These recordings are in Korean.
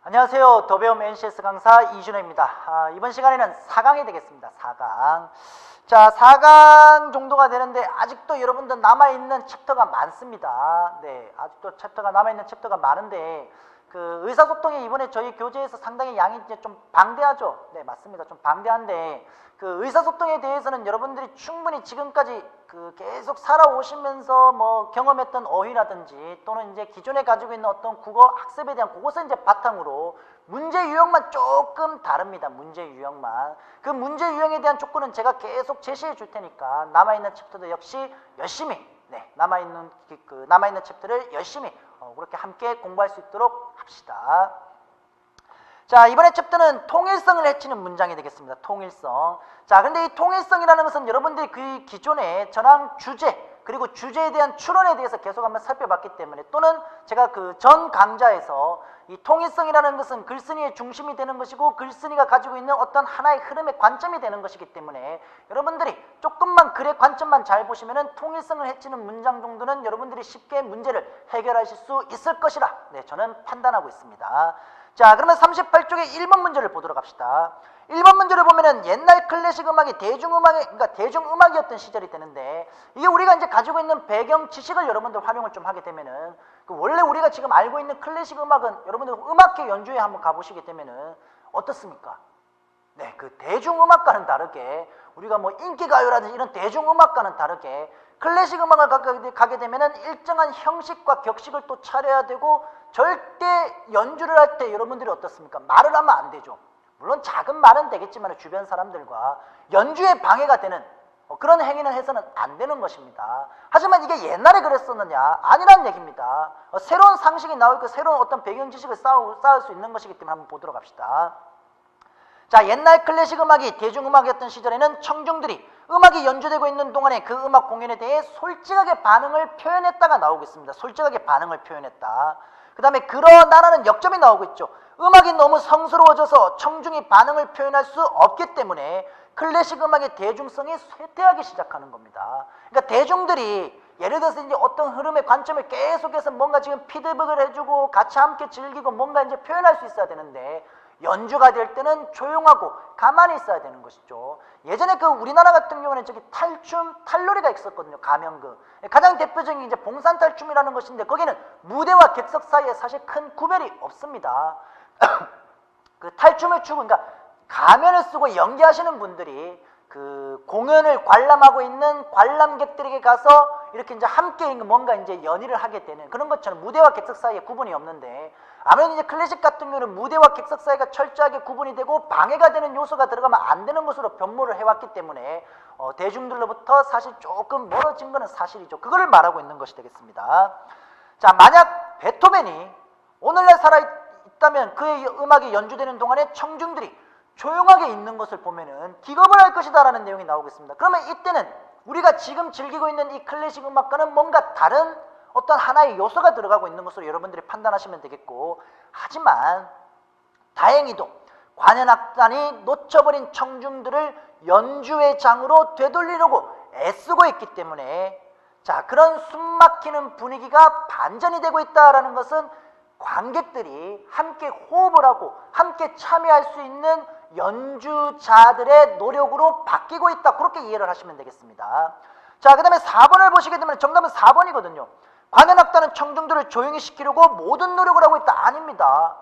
안녕하세요. 더배움 NCS 강사 이준호입니다. 이번 시간에는 4강이 되겠습니다. 4강. 자, 4강 정도가 되는데 아직도 여러분들 남아있는 챕터가 많습니다. 네, 아직도 챕터가 남아있는 챕터가 많은데 그 의사소통이 이번에 저희 교재에서 상당히 양이 이제 좀 방대하죠. 네, 맞습니다. 좀 방대한데 그 의사소통에 대해서는 여러분들이 충분히 지금까지 그 계속 살아오시면서 뭐 경험했던 어휘라든지 또는 이제 기존에 가지고 있는 어떤 국어 학습에 대한 그것을 이제 바탕으로 문제 유형만 조금 다릅니다. 문제 유형만. 그 문제 유형에 대한 조건은 제가 계속 제시해 줄 테니까 남아있는 챕터도 역시 열심히 남아있는 챕터를 열심히 그렇게 함께 공부할 수 있도록 합시다. 자, 이번에 챕터는 통일성을 해치는 문장이 되겠습니다. 통일성. 자, 근데 이 통일성이라는 것은 여러분들이 그 기존에 전항 주제 그리고 주제에 대한 추론에 대해서 계속 한번 살펴봤기 때문에 또는 제가 그 전 강좌에서 이 통일성이라는 것은 글쓴이의 중심이 되는 것이고 글쓴이가 가지고 있는 어떤 하나의 흐름의 관점이 되는 것이기 때문에 여러분들이 조금만 글의 관점만 잘 보시면은 통일성을 해치는 문장 정도는 여러분들이 쉽게 문제를 해결하실 수 있을 것이라 저는 판단하고 있습니다. 자, 그러면 38쪽의 1번 문제를 보도록 합시다. 1번 문제를 보면은 옛날 클래식 음악이 대중음악이었던 시절이 되는데 이게 우리가 이제 가지고 있는 배경 지식을 여러분들 활용을 좀 하게 되면은 원래 우리가 지금 알고 있는 클래식 음악은 여러분들 음악회 연주회 한번 가보시게 되면은 어떻습니까? 네, 그 대중음악과는 다르게 우리가 뭐 인기가요라든지 이런 대중음악과는 다르게 클래식 음악을 가게 되면은 일정한 형식과 격식을 또 차려야 되고 절대 연주를 할 때 여러분들이 어떻습니까? 말을 하면 안 되죠. 물론 작은 말은 되겠지만 주변 사람들과 연주에 방해가 되는 그런 행위는 해서는 안 되는 것입니다. 하지만 이게 옛날에 그랬었느냐? 아니란 얘기입니다. 새로운 상식이 나오고 새로운 어떤 배경 지식을 쌓을 수 있는 것이기 때문에 한번 보도록 합시다. 자, 옛날 클래식 음악이 대중음악이었던 시절에는 청중들이 음악이 연주되고 있는 동안에 그 음악 공연에 대해 솔직하게 반응을 표현했다가 나오고 있습니다. 솔직하게 반응을 표현했다. 그 다음에 그러나라는 역점이 나오고 있죠. 음악이 너무 성스러워져서 청중이 반응을 표현할 수 없기 때문에 클래식 음악의 대중성이 쇠퇴하기 시작하는 겁니다. 그러니까 대중들이 예를 들어서 이제 어떤 흐름의 관점을 계속해서 뭔가 지금 피드백을 해주고 같이 함께 즐기고 뭔가 이제 표현할 수 있어야 되는데 연주가 될 때는 조용하고 가만히 있어야 되는 것이죠. 예전에 그 우리나라 같은 경우는 저기 탈놀이가 있었거든요. 가명극. 가장 대표적인 이제 봉산탈춤이라는 것인데 거기는 무대와 객석 사이에 사실 큰 구별이 없습니다. 그 탈춤을 추고 그러니까 가면을 쓰고 연기하시는 분들이 그 공연을 관람하고 있는 관람객들에게 가서 이렇게 이제 함께 뭔가 이제 연희를 하게 되는 그런 것처럼 무대와 객석 사이에 구분이 없는데 아무래도 이제 클래식 같은 경우는 무대와 객석 사이가 철저하게 구분이 되고 방해가 되는 요소가 들어가면 안 되는 것으로 변모를 해왔기 때문에 대중들로부터 사실 조금 멀어진 것은 사실이죠. 그거를 말하고 있는 것이 되겠습니다. 자, 만약 베토벤이 오늘날 살아있다면 그의 음악이 연주되는 동안에 청중들이 조용하게 있는 것을 보면은 기겁을 할 것이다 라는 내용이 나오겠습니다. 그러면 이때는 우리가 지금 즐기고 있는 이 클래식 음악과는 뭔가 다른 어떤 하나의 요소가 들어가고 있는 것으로 여러분들이 판단하시면 되겠고 하지만 다행히도 관현악단이 놓쳐버린 청중들을 연주의 장으로 되돌리려고 애쓰고 있기 때문에 자, 그런 숨막히는 분위기가 반전이 되고 있다라는 것은 관객들이 함께 호흡을 하고 함께 참여할 수 있는 연주자들의 노력으로 바뀌고 있다. 그렇게 이해를 하시면 되겠습니다. 자, 그 다음에 4번을 보시게 되면 정답은 4번이거든요. 관현악단은 청중들을 조용히 시키려고 모든 노력을 하고 있다. 아닙니다.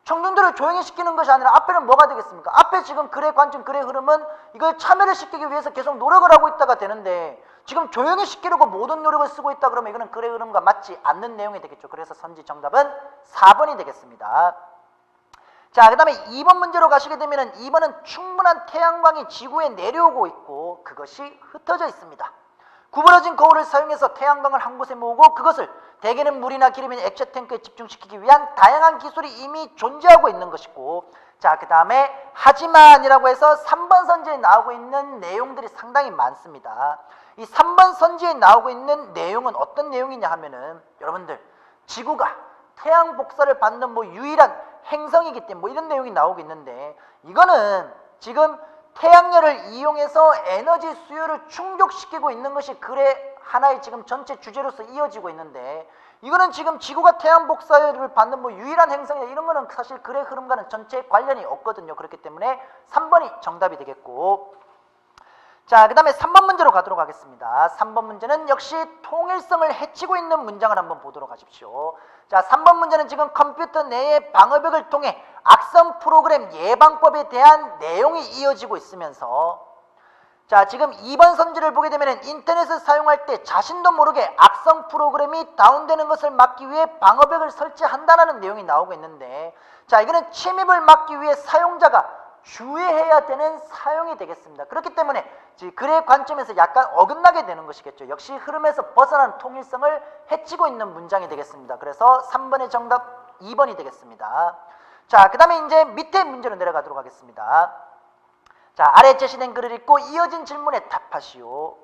청중들을 조용히 시키는 것이 아니라 앞에는 뭐가 되겠습니까? 앞에 지금 글의 관점, 글의 흐름은 이걸 참여를 시키기 위해서 계속 노력을 하고 있다가 되는데 지금 조용히 시키려고 모든 노력을 쓰고 있다 그러면 이거는 글의 흐름과 맞지 않는 내용이 되겠죠. 그래서 선지 정답은 4번이 되겠습니다. 자, 그 다음에 2번 문제로 가시게 되면 2번은 충분한 태양광이 지구에 내려오고 있고 그것이 흩어져 있습니다. 구부러진 거울을 사용해서 태양광을 한 곳에 모으고 그것을 대개는 물이나 기름인 액체 탱크에 집중시키기 위한 다양한 기술이 이미 존재하고 있는 것이고 자, 그 다음에 하지만이라고 해서 3번 선지에 나오고 있는 내용들이 상당히 많습니다. 이 3번 선지에 나오고 있는 내용은 어떤 내용이냐 하면은 여러분들 지구가 태양 복사를 받는 유일한 행성이기 때문에 이런 내용이 나오고 있는데 이거는 지금 태양열을 이용해서 에너지 수요를 충족시키고 있는 것이 글의 하나의 지금 전체 주제로서 이어지고 있는데 이거는 지금 지구가 태양 복사를 받는 뭐 유일한 행성이다. 이런 거는 사실 글의 흐름과는 전체 관련이 없거든요. 그렇기 때문에 3번이 정답이 되겠고, 자, 그 다음에 3번 문제로 가도록 하겠습니다. 3번 문제는 역시 통일성을 해치고 있는 문장을 한번 보도록 하십시오. 자, 3번 문제는 지금 컴퓨터 내의 방어벽을 통해 악성 프로그램 예방법에 대한 내용이 이어지고 있으면서, 자, 지금 2번 선지를 보게 되면 인터넷을 사용할 때 자신도 모르게 악성 프로그램이 다운되는 것을 막기 위해 방어벽을 설치한다는 내용이 나오고 있는데, 자, 이거는 침입을 막기 위해 사용자가 주의해야 되는 사용이 되겠습니다. 그렇기 때문에 글의 관점에서 약간 어긋나게 되는 것이겠죠. 역시 흐름에서 벗어난 통일성을 해치고 있는 문장이 되겠습니다. 그래서 3번의 정답 2번이 되겠습니다. 자, 그 다음에 이제 밑에 문제로 내려가도록 하겠습니다. 자, 아래 제시된 글을 읽고 이어진 질문에 답하시오.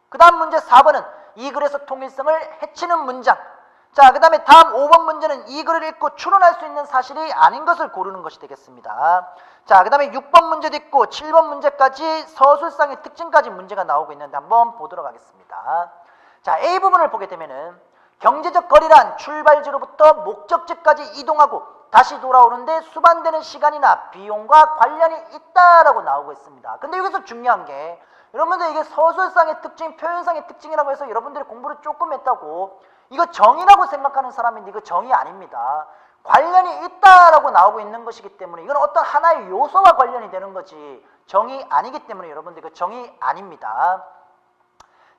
그 다음 문제 4번은 이 글에서 통일성을 해치는 문장. 자, 그 다음에 다음 5번 문제는 이 글을 읽고 추론할 수 있는 사실이 아닌 것을 고르는 것이 되겠습니다. 자, 그 다음에 6번 문제도 있고 7번 문제까지 서술상의 특징까지 문제가 나오고 있는데 한번 보도록 하겠습니다. 자, A 부분을 보게 되면은 경제적 거리란 출발지로부터 목적지까지 이동하고 다시 돌아오는데 수반되는 시간이나 비용과 관련이 있다라고 나오고 있습니다. 근데 여기서 중요한 게, 여러분들 이게 서술상의 특징, 표현상의 특징이라고 해서 여러분들이 공부를 조금 했다고 이거 정의라고 생각하는 사람인데 이거 정의 아닙니다. 관련이 있다라고 나오고 있는 것이기 때문에 이건 어떤 하나의 요소와 관련이 되는 거지 정의 아니기 때문에 여러분들 이거 정의 아닙니다.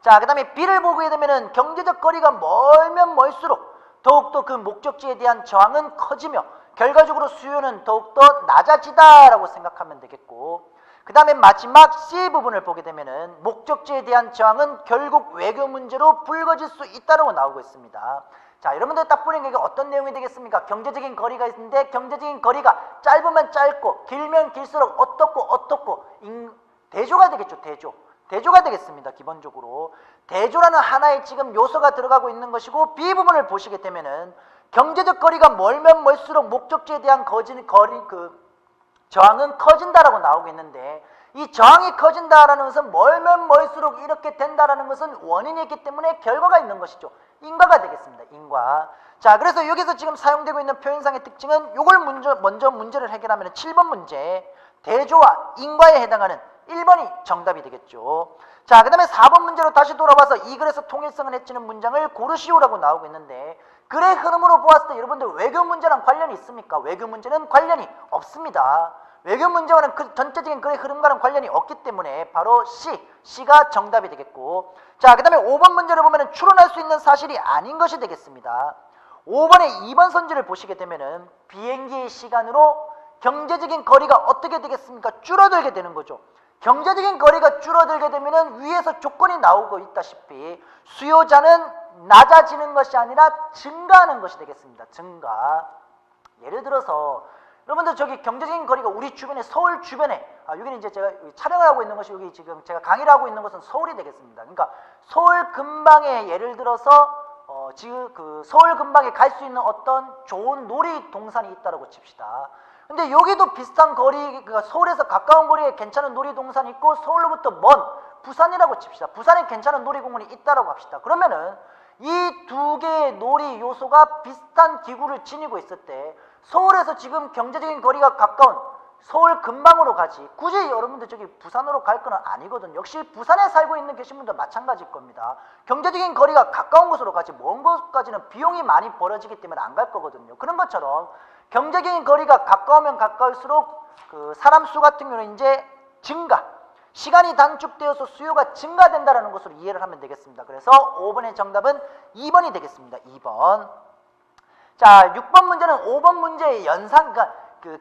자, 그 다음에 B를 보게 되면은 경제적 거리가 멀면 멀수록 더욱더 그 목적지에 대한 저항은 커지며 결과적으로 수요는 더욱더 낮아지다라고 생각하면 되겠고, 그 다음에 마지막 C 부분을 보게 되면은 목적지에 대한 저항은 결국 외교 문제로 불거질 수 있다고 나오고 있습니다. 자, 여러분들 딱 보니까 이게 어떤 내용이 되겠습니까? 경제적인 거리가 있는데 경제적인 거리가 짧으면 짧고 길면 길수록 어떻고 대조가 되겠죠. 대조가 되겠습니다. 기본적으로 대조라는 하나의 지금 요소가 들어가고 있는 것이고, B 부분을 보시게 되면은 경제적 거리가 멀면 멀수록 목적지에 대한 저항은 커진다라고 나오고 있는데, 이 저항이 커진다라는 것은 멀면 멀수록 이렇게 된다라는 것은 원인이 있기 때문에 결과가 있는 것이죠. 인과가 되겠습니다. 인과. 자, 그래서 여기서 지금 사용되고 있는 표현상의 특징은 이걸 먼저 문제를 해결하면 7번 문제 대조와 인과에 해당하는 1번이 정답이 되겠죠. 자, 그 다음에 4번 문제로 다시 돌아와서 이 글에서 통일성을 해치는 문장을 고르시오라고 나오고 있는데, 글의 흐름으로 보았을 때 여러분들 외교 문제랑 관련이 있습니까? 외교 문제는 관련이 없습니다. 외교 문제와는 그 전체적인 글의 흐름과는 관련이 없기 때문에 바로 C가 정답이 되겠고, 자, 그 다음에 5번 문제를 보면 추론할 수 있는 사실이 아닌 것이 되겠습니다. 5번의 2번 선지를 보시게 되면은 비행기의 시간으로 경제적인 거리가 어떻게 되겠습니까? 줄어들게 되는 거죠. 경제적인 거리가 줄어들게 되면은 위에서 조건이 나오고 있다시피 수요자는 낮아지는 것이 아니라 증가하는 것이 되겠습니다. 증가. 예를 들어서 여러분들 저기 경제적인 거리가 우리 주변에 서울 주변에 여기는 이제 제가 촬영을 하고 있는 것이 여기 지금 제가 강의를 하고 있는 것은 서울이 되겠습니다. 그러니까 서울 근방에 예를 들어서 지금 그 서울 근방에 갈 수 있는 어떤 좋은 놀이동산이 있다고 칩시다. 근데 여기도 비슷한 거리, 그러니까 서울에서 가까운 거리에 괜찮은 놀이동산이 있고 서울로부터 먼 부산이라고 칩시다. 부산에 괜찮은 놀이공원이 있다고 합시다. 그러면은 이 두 개의 놀이 요소가 비슷한 기구를 지니고 있을 때 서울에서 지금 경제적인 거리가 가까운 서울 근방으로 가지 굳이 여러분들 저기 부산으로 갈 건 아니거든요. 역시 부산에 살고 있는 계신 분도 마찬가지일 겁니다. 경제적인 거리가 가까운 곳으로 가지 먼 곳까지는 비용이 많이 벌어지기 때문에 안 갈 거거든요. 그런 것처럼 경제적인 거리가 가까우면 가까울수록 그 사람 수 같은 경우는 이제 증가, 시간이 단축되어서 수요가 증가된다는 것으로 이해를 하면 되겠습니다. 그래서 5번의 정답은 2번이 되겠습니다. 2번. 자, 6번 문제는 5번 문제의 연상, 그러니까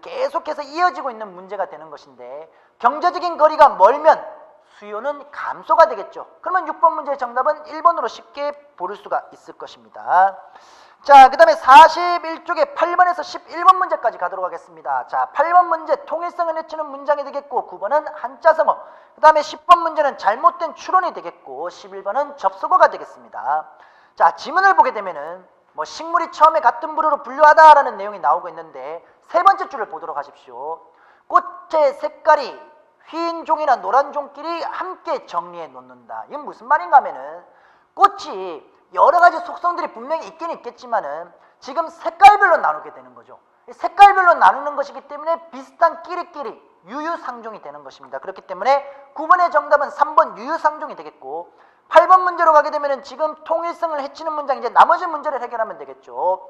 계속해서 이어지고 있는 문제가 되는 것인데, 경제적인 거리가 멀면 수요는 감소가 되겠죠. 그러면 6번 문제의 정답은 1번으로 쉽게 고를 수가 있을 것입니다. 자, 그 다음에 41쪽에 8번에서 11번 문제까지 가도록 하겠습니다. 자, 8번 문제 통일성을 해치는 문장이 되겠고, 9번은 한자성어, 그 다음에 10번 문제는 잘못된 추론이 되겠고, 11번은 접속어가 되겠습니다. 자, 지문을 보게 되면은 식물이 처음에 같은 부류로 분류하다라는 내용이 나오고 있는데, 세 번째 줄을 보도록 하십시오. 꽃의 색깔이 흰 종이나 노란 종끼리 함께 정리해 놓는다. 이건 무슨 말인가 하면은 꽃이 여러 가지 속성들이 분명히 있긴 있겠지만은 지금 색깔별로 나누게 되는 거죠. 색깔별로 나누는 것이기 때문에 비슷한 끼리끼리 유유상종이 되는 것입니다. 그렇기 때문에 9번의 정답은 3번 유유상종이 되겠고, 8번 문제로 가게 되면은 지금 통일성을 해치는 문장, 이제 나머지 문제를 해결하면 되겠죠.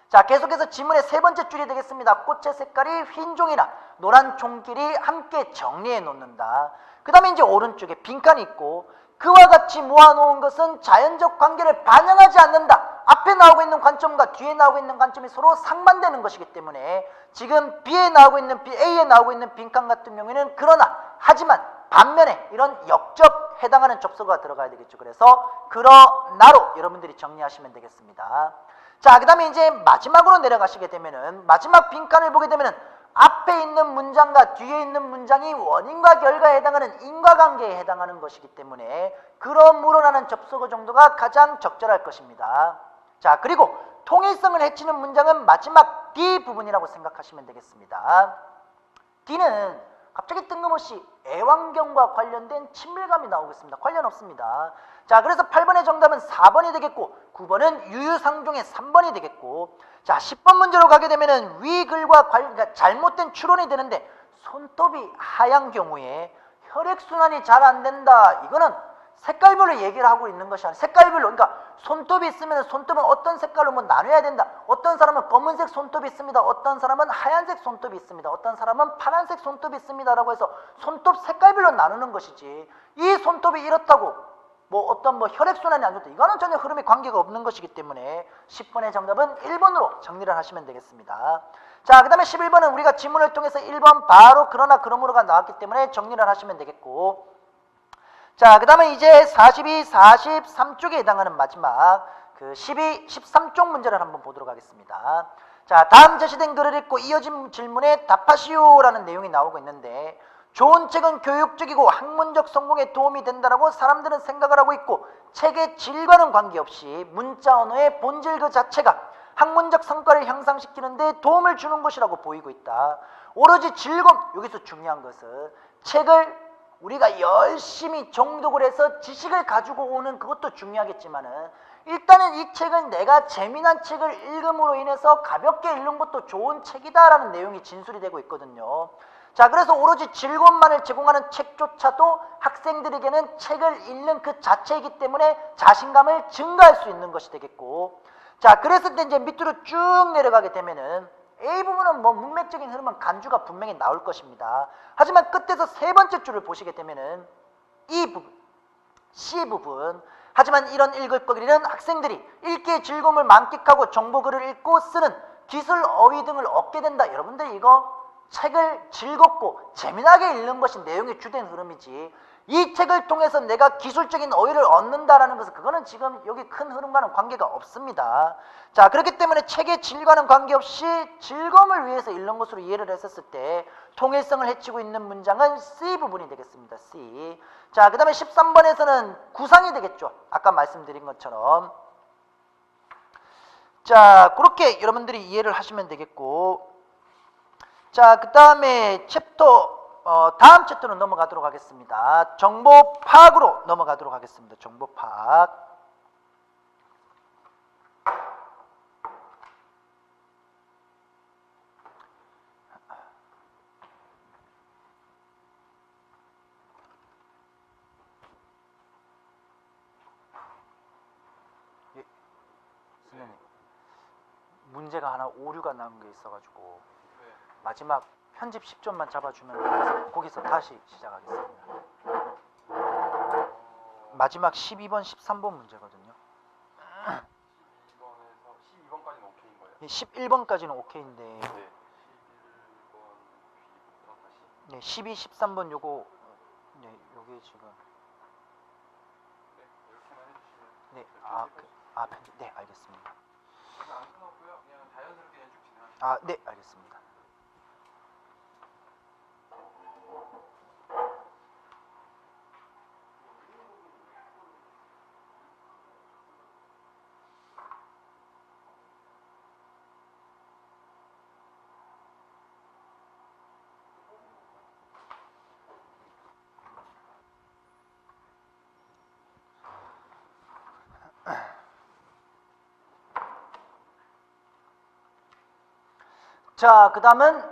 자, 계속해서 지문의 세 번째 줄이 되겠습니다. 꽃의 색깔이 흰 종이나 노란 종끼리 함께 정리해 놓는다. 그 다음에 이제 오른쪽에 빈칸이 있고, 그와 같이 모아놓은 것은 자연적 관계를 반영하지 않는다. 앞에 나오고 있는 관점과 뒤에 나오고 있는 관점이 서로 상반되는 것이기 때문에 지금 B에 나오고 있는 A에 나오고 있는 빈칸 같은 경우에는 그러나, 하지만, 반면에 이런 역접 해당하는 접속어가 들어가야 되겠죠. 그래서 그러나로 여러분들이 정리하시면 되겠습니다. 자, 그 다음에 이제 마지막으로 내려가시게 되면은, 마지막 빈칸을 보게 되면은 앞에 있는 문장과 뒤에 있는 문장이 원인과 결과에 해당하는 인과관계에 해당하는 것이기 때문에 그러므로라는 접속어 정도가 가장 적절할 것입니다. 자, 그리고 통일성을 해치는 문장은 마지막 D 부분이라고 생각하시면 되겠습니다. D는 갑자기 뜬금없이 애완견과 관련된 친밀감이 나오고 있습니다. 관련 없습니다. 자, 그래서 8번의 정답은 4번이 되겠고, 9번은 유유상종의 3번이 되겠고, 자, 10번 문제로 가게 되면은 위글과 그러니까 잘못된 추론이 되는데, 손톱이 하얀 경우에 혈액순환이 잘 안 된다. 이거는 색깔별로 얘기를 하고 있는 것이 아니라, 색깔별로, 그러니까 손톱이 있으면 손톱은 어떤 색깔로 뭐 나눠야 된다. 어떤 사람은 검은색 손톱이 있습니다. 어떤 사람은 하얀색 손톱이 있습니다. 어떤 사람은 파란색 손톱이 있습니다. 라고 해서 손톱 색깔별로 나누는 것이지, 이 손톱이 이렇다고 뭐 어떤 뭐 혈액순환이 안 좋다, 이거는 전혀 흐름에 관계가 없는 것이기 때문에 10번의 정답은 1번으로 정리를 하시면 되겠습니다. 자, 그 다음에 11번은 우리가 지문을 통해서 1번 바로 그러나 그러므로가 나왔기 때문에 정리를 하시면 되겠고, 자, 그 다음에 이제 42, 43쪽에 해당하는 마지막 그 12, 13쪽 문제를 한번 보도록 하겠습니다. 자, 다음 제시된 글을 읽고 이어진 질문에 답하시오라는 내용이 나오고 있는데, 좋은 책은 교육적이고 학문적 성공에 도움이 된다라고 사람들은 생각을 하고 있고, 책의 질과는 관계없이 문자 언어의 본질 그 자체가 학문적 성과를 향상시키는 데 도움을 주는 것이라고 보이고 있다. 오로지 즐거움, 여기서 중요한 것은 책을 우리가 열심히 정독을 해서 지식을 가지고 오는 그것도 중요하겠지만은, 일단은 이 책은 내가 재미난 책을 읽음으로 인해서 가볍게 읽는 것도 좋은 책이다라는 내용이 진술이 되고 있거든요. 자, 그래서 오로지 즐거움만을 제공하는 책조차도 학생들에게는 책을 읽는 그 자체이기 때문에 자신감을 증가할 수 있는 것이 되겠고, 자, 그래서 이제 밑으로 쭉 내려가게 되면은 A 부분은 뭐 문맥적인 흐름은 간주가 분명히 나올 것입니다. 하지만 끝에서 세 번째 줄을 보시게 되면은 이 부분, C 부분, 하지만 이런 읽을 거리는 학생들이 읽기의 즐거움을 만끽하고 정보글을 읽고 쓰는 기술 어휘 등을 얻게 된다. 여러분들 이거 책을 즐겁고 재미나게 읽는 것이 내용의 주된 흐름이지, 이 책을 통해서 내가 기술적인 어휘를 얻는다라는 것은 그거는 지금 여기 큰 흐름과는 관계가 없습니다. 자, 그렇기 때문에 책의 질과는 관계없이 즐거움을 위해서 읽는 것으로 이해를 했었을 때 통일성을 해치고 있는 문장은 C 부분이 되겠습니다. C. 자, 그 다음에 13번에서는 구상이 되겠죠. 아까 말씀드린 것처럼. 자, 그렇게 여러분들이 이해를 하시면 되겠고, 자, 그 다음에 다음 챕터로 넘어가도록 하겠습니다. 정보 파악으로 넘어가도록 하겠습니다. 정보 파악. 예, 선생님, 문제가 하나 오류가 난 게 있어가지고 마지막 편집 10점만 잡아주면 거기서 다시 시작하겠습니다. 마지막 12번, 13번 문제거든요. 12번에서 12번까지는 오케이인 거예요? 11번까지는 오케이인데, 네. 11번 다시. 네, 12, 13번 요거, 네, 요게 지금, 네, 이렇게만 해주시면. 네, 편집, 네, 알겠습니다. 안 끊었고요. 그냥 자연스럽게 쭉 진행하시면. 아, 네, 알겠습니다. 자, 그 다음은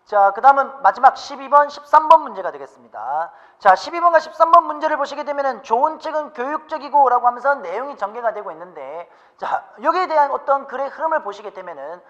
자, 그 다음은 마지막 12번, 13번 문제가 되겠습니다. 자, 12번과 13번 문제를 보시게 되면은 좋은 책은 교육적이고 라고 하면서 내용이 전개가 되고 있는데, 자, 여기에 대한 어떤 글의 흐름을 보시게 되면은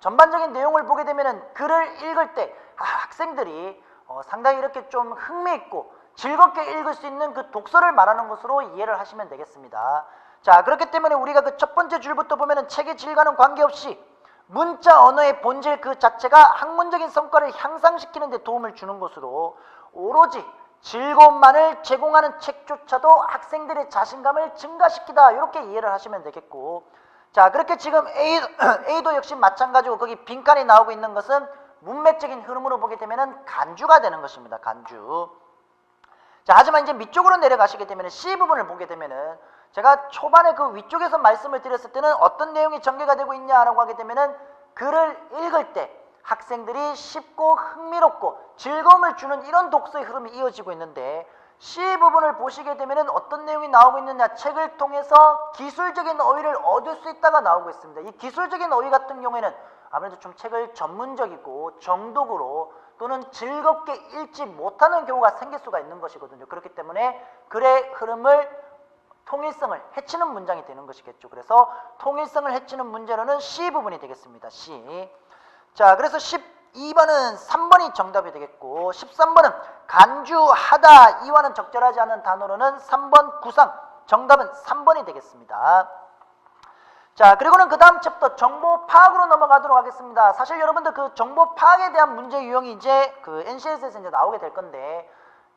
전반적인 내용을 보게 되면은 글을 읽을 때 학생들이 상당히 이렇게 좀 흥미있고 즐겁게 읽을 수 있는 그 독서를 말하는 것으로 이해를 하시면 되겠습니다. 자, 그렇기 때문에 우리가 그 첫 번째 줄부터 보면은 책의 질과는 관계없이 문자 언어의 본질 그 자체가 학문적인 성과를 향상시키는 데 도움을 주는 것으로 오로지 즐거움만을 제공하는 책조차도 학생들의 자신감을 증가시키다, 이렇게 이해를 하시면 되겠고, 자, 그렇게 지금 A도 역시 마찬가지고 거기 빈칸이 나오고 있는 것은 문맥적인 흐름으로 보게 되면은 간주가 되는 것입니다. 간주. 자, 하지만 이제 밑쪽으로 내려가시게 되면 C 부분을 보게 되면은 제가 초반에 그 위쪽에서 말씀을 드렸을 때는 어떤 내용이 전개가 되고 있냐라고 하게 되면은 글을 읽을 때 학생들이 쉽고 흥미롭고 즐거움을 주는 이런 독서의 흐름이 이어지고 있는데, C 부분을 보시게 되면은 어떤 내용이 나오고 있느냐, 책을 통해서 기술적인 어휘를 얻을 수 있다가 나오고 있습니다. 이 기술적인 어휘 같은 경우에는 아무래도 좀 책을 전문적이고 정독으로 또는 즐겁게 읽지 못하는 경우가 생길 수가 있는 것이거든요. 그렇기 때문에 글의 흐름을 통일성을 해치는 문장이 되는 것이겠죠. 그래서 통일성을 해치는 문제로는 C 부분이 되겠습니다. C. 자, 그래서 12번은 3번이 정답이 되겠고, 13번은 간주하다 이와는 적절하지 않은 단어로는 3번 구상, 정답은 3번이 되겠습니다. 자, 그리고는 그 다음 챕터 정보 파악으로 넘어가도록 하겠습니다. 사실 여러분들 그 정보 파악에 대한 문제 유형이 이제 그 NCS에서 이제 나오게 될 건데,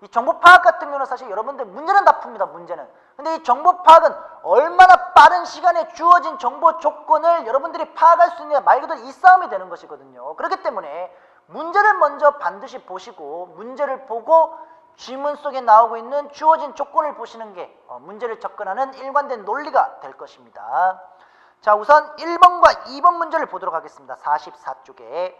이 정보 파악 같은 경우는 사실 여러분들 문제는 다 풉니다. 문제는. 근데 이 정보 파악은 얼마나 빠른 시간에 주어진 정보 조건을 여러분들이 파악할 수 있느냐, 말 그대로 이 싸움이 되는 것이거든요. 그렇기 때문에 문제를 먼저 반드시 보시고, 문제를 보고 지문 속에 나오고 있는 주어진 조건을 보시는 게 문제를 접근하는 일관된 논리가 될 것입니다. 자, 우선 1번과 2번 문제를 보도록 하겠습니다. 44쪽에.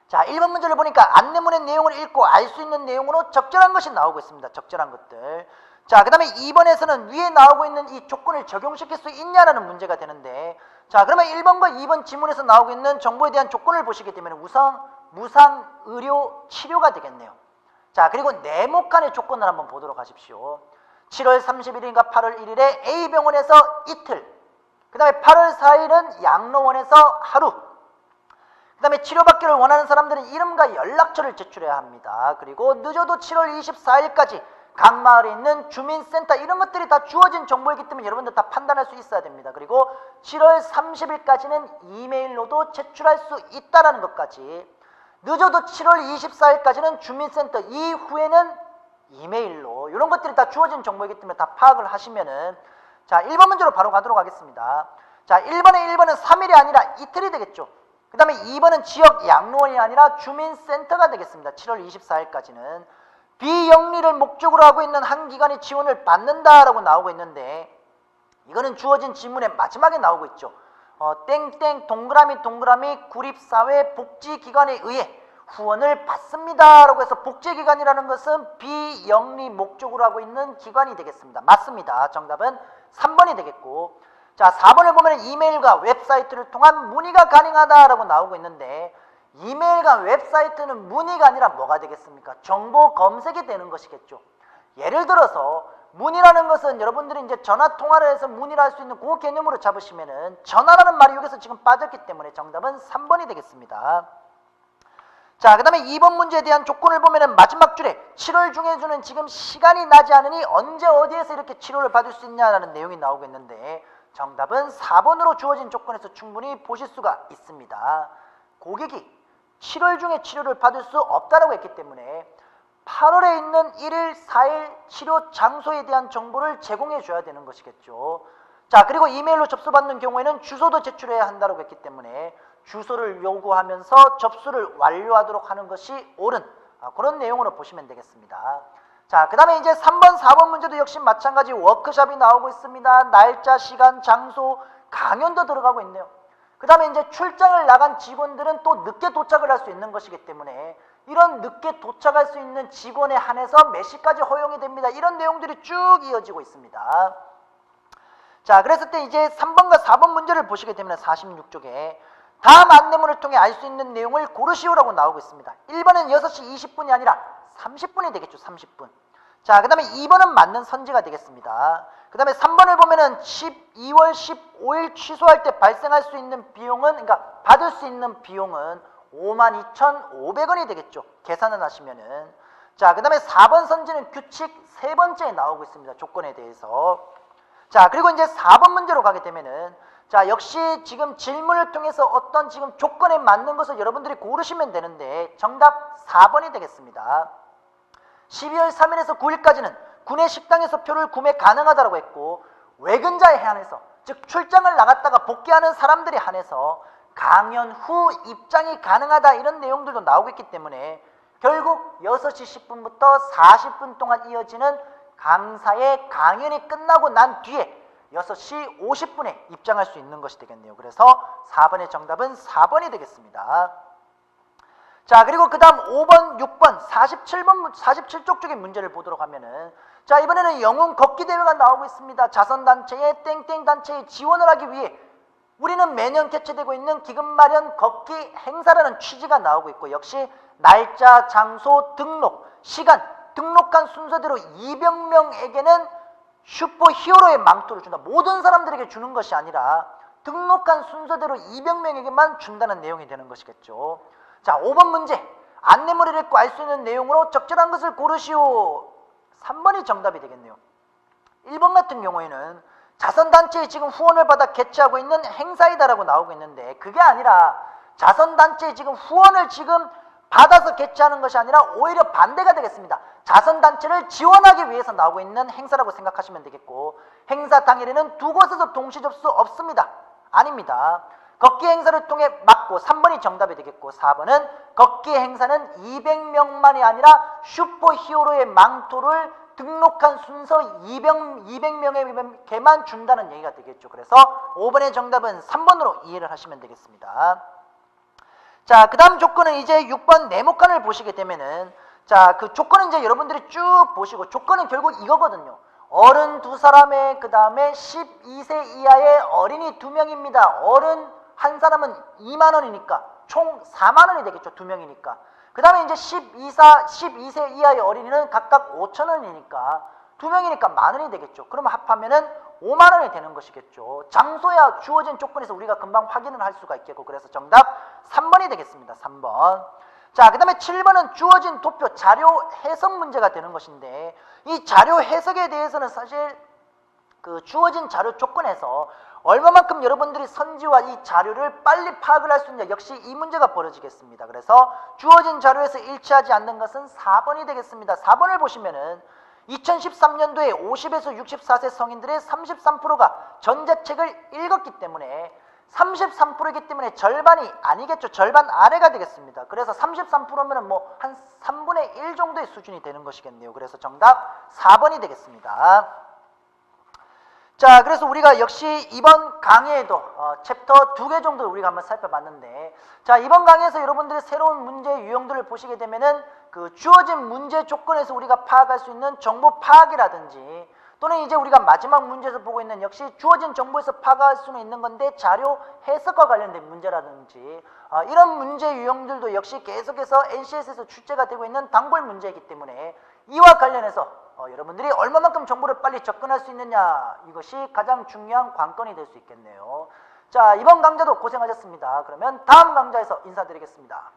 자, 1번 문제를 보니까 안내문의 내용을 읽고 알 수 있는 내용으로 적절한 것이 나오고 있습니다. 적절한 것들. 자, 그 다음에 2번에서는 위에 나오고 있는 이 조건을 적용시킬 수 있냐라는 문제가 되는데, 자, 그러면 1번과 2번 지문에서 나오고 있는 정보에 대한 조건을 보시게 되면 우선 무상 의료 치료가 되겠네요. 자, 그리고 네모칸의 조건을 한번 보도록 하십시오. 7월 30일인가 8월 1일에 A병원에서 이틀, 그 다음에 8월 4일은 양로원에서 하루, 그 다음에 치료받기를 원하는 사람들은 이름과 연락처를 제출해야 합니다. 그리고 늦어도 7월 24일까지 각 마을에 있는 주민센터, 이런 것들이 다 주어진 정보이기 때문에 여러분들 다 판단할 수 있어야 됩니다. 그리고 7월 30일까지는 이메일로도 제출할 수 있다는 것까지, 늦어도 7월 24일까지는 주민센터, 이후에는 이메일로, 이런 것들이 다 주어진 정보이기 때문에 다 파악을 하시면은, 자, 1번 문제로 바로 가도록 하겠습니다. 자, 1번은 3일이 아니라 이틀이 되겠죠. 그 다음에 2번은 지역 양로원이 아니라 주민센터가 되겠습니다. 7월 24일까지는. 비영리를 목적으로 하고 있는 한 기관이 지원을 받는다라고 나오고 있는데, 이거는 주어진 지문의 마지막에 나오고 있죠. 땡땡 동그라미 구립사회복지기관에 의해 후원을 받습니다라고 해서 복지기관이라는 것은 비영리 목적으로 하고 있는 기관이 되겠습니다. 맞습니다. 정답은 3번이 되겠고, 자, 4번을 보면 이메일과 웹사이트를 통한 문의가 가능하다라고 나오고 있는데, 이메일과 웹사이트는 문의가 아니라 뭐가 되겠습니까? 정보 검색이 되는 것이겠죠. 예를 들어서 문의라는 것은 여러분들이 이제 전화 통화를 해서 문의를 할 수 있는 그 개념으로 잡으시면은 전화라는 말이 여기서 지금 빠졌기 때문에 정답은 3번이 되겠습니다. 자, 그 다음에 2번 문제에 대한 조건을 보면은 마지막 줄에 7월 중에 주는 지금 시간이 나지 않으니 언제 어디에서 이렇게 치료를 받을 수 있냐라는 내용이 나오고 있는데, 정답은 4번으로 주어진 조건에서 충분히 보실 수가 있습니다. 고객이 7월 중에 치료를 받을 수 없다라고 했기 때문에 8월에 있는 1일, 4일 치료 장소에 대한 정보를 제공해 줘야 되는 것이겠죠. 자, 그리고 이메일로 접수받는 경우에는 주소도 제출해야 한다고 했기 때문에 주소를 요구하면서 접수를 완료하도록 하는 것이 옳은 그런 내용으로 보시면 되겠습니다. 자, 그 다음에 이제 3번, 4번 문제도 역시 마찬가지 워크숍이 나오고 있습니다. 날짜, 시간, 장소, 강연도 들어가고 있네요. 그 다음에 이제 출장을 나간 직원들은 또 늦게 도착을 할 수 있는 것이기 때문에 이런 늦게 도착할 수 있는 직원에 한해서 몇 시까지 허용이 됩니다. 이런 내용들이 쭉 이어지고 있습니다. 자, 그랬을 때 이제 3번과 4번 문제를 보시게 되면 46쪽에 다음 안내문을 통해 알 수 있는 내용을 고르시오라고 나오고 있습니다. 1번은 6시 20분이 아니라 30분이 되겠죠. 30분. 자, 그 다음에 2번은 맞는 선지가 되겠습니다. 그 다음에 3번을 보면은 12월 15일 취소할 때 발생할 수 있는 비용은, 그러니까 받을 수 있는 비용은 52,500원이 되겠죠. 계산을 하시면은. 자, 그 다음에 4번 선지는 규칙 세 번째에 나오고 있습니다. 조건에 대해서. 자, 그리고 이제 4번 문제로 가게 되면은, 자, 역시 지금 질문을 통해서 어떤 지금 조건에 맞는 것을 여러분들이 고르시면 되는데, 정답 4번이 되겠습니다. 12월 3일에서 9일까지는 구내 식당에서 표를 구매 가능하다고 했고, 외근자에 한해서, 즉 출장을 나갔다가 복귀하는 사람들에 한해서 강연 후 입장이 가능하다, 이런 내용들도 나오고 있기 때문에 결국 6시 10분부터 40분 동안 이어지는 강사의 강연이 끝나고 난 뒤에 6시 50분에 입장할 수 있는 것이 되겠네요. 그래서 4번의 정답은 4번이 되겠습니다. 자, 그리고 그 다음 5번, 6번, 47쪽 쪽의 문제를 보도록 하면은, 자, 이번에는 영웅 걷기 대회가 나오고 있습니다. 자선단체에 땡땡 단체에 지원을 하기 위해 우리는 매년 개최되고 있는 기금 마련 걷기 행사라는 취지가 나오고 있고, 역시 날짜, 장소, 등록, 시간, 등록한 순서대로 200명에게는 슈퍼 히어로의 망토를 준다. 모든 사람들에게 주는 것이 아니라 등록한 순서대로 200명에게만 준다는 내용이 되는 것이겠죠. 자, 5번 문제. 안내문을 읽고 알 수 있는 내용으로 적절한 것을 고르시오. 3번이 정답이 되겠네요. 1번 같은 경우에는 자선단체에 지금 후원을 받아 개최하고 있는 행사이다라고 나오고 있는데, 그게 아니라 자선단체에 지금 후원을 지금 받아서 개최하는 것이 아니라 오히려 반대가 되겠습니다. 자선단체를 지원하기 위해서 나오고 있는 행사라고 생각하시면 되겠고, 행사 당일에는 두 곳에서 동시 접수 없습니다. 아닙니다. 걷기 행사를 통해 맞고 3번이 정답이 되겠고, 4번은 걷기 행사는 200명만이 아니라 슈퍼 히어로의 망토를 등록한 순서 200명에게만 준다는 얘기가 되겠죠. 그래서 5번의 정답은 3번으로 이해를 하시면 되겠습니다. 자, 그 다음 조건은 이제 6번 네모칸을 보시게 되면은, 자, 그 조건은 이제 여러분들이 쭉 보시고, 조건은 결국 이거거든요. 어른 2사람에, 그 다음에 12세 이하의 어린이 2명입니다. 어른 한 사람은 2만원이니까 총 4만원이 되겠죠. 2명이니까. 그 다음에 이제 12세 이하의 어린이는 각각 5천원이니까 2명이니까 만원이 되겠죠. 그러면 합하면은 5만원이 되는 것이겠죠. 장소야 주어진 조건에서 우리가 금방 확인을 할 수가 있겠고, 그래서 정답 3번이 되겠습니다. 3번. 자, 그 다음에 7번은 주어진 도표 자료 해석 문제가 되는 것인데, 이 자료 해석에 대해서는 사실 그 주어진 자료 조건에서 얼마만큼 여러분들이 선지와 이 자료를 빨리 파악을 할 수 있냐, 역시 이 문제가 벌어지겠습니다. 그래서 주어진 자료에서 일치하지 않는 것은 4번이 되겠습니다. 4번을 보시면은 2013년도에 50에서 64세 성인들의 33%가 전자책을 읽었기 때문에 33%이기 때문에 절반이 아니겠죠. 절반 아래가 되겠습니다. 그래서 33%면은 뭐 한 3분의 1 정도의 수준이 되는 것이겠네요. 그래서 정답 4번이 되겠습니다. 자, 그래서 우리가 역시 이번 강의에도 챕터 2개 정도를 우리가 한번 살펴봤는데, 자, 이번 강의에서 여러분들이 새로운 문제 유형들을 보시게 되면은 그 주어진 문제 조건에서 우리가 파악할 수 있는 정보 파악이라든지, 또는 이제 우리가 마지막 문제에서 보고 있는 역시 주어진 정보에서 파악할 수는 있는 건데 자료 해석과 관련된 문제라든지, 이런 문제 유형들도 역시 계속해서 NCS에서 출제가 되고 있는 단골 문제이기 때문에 이와 관련해서 여러분들이 얼마만큼 정보를 빨리 접근할 수 있느냐, 이것이 가장 중요한 관건이 될 수 있겠네요. 자, 이번 강좌도 고생하셨습니다. 그러면 다음 강좌에서 인사드리겠습니다.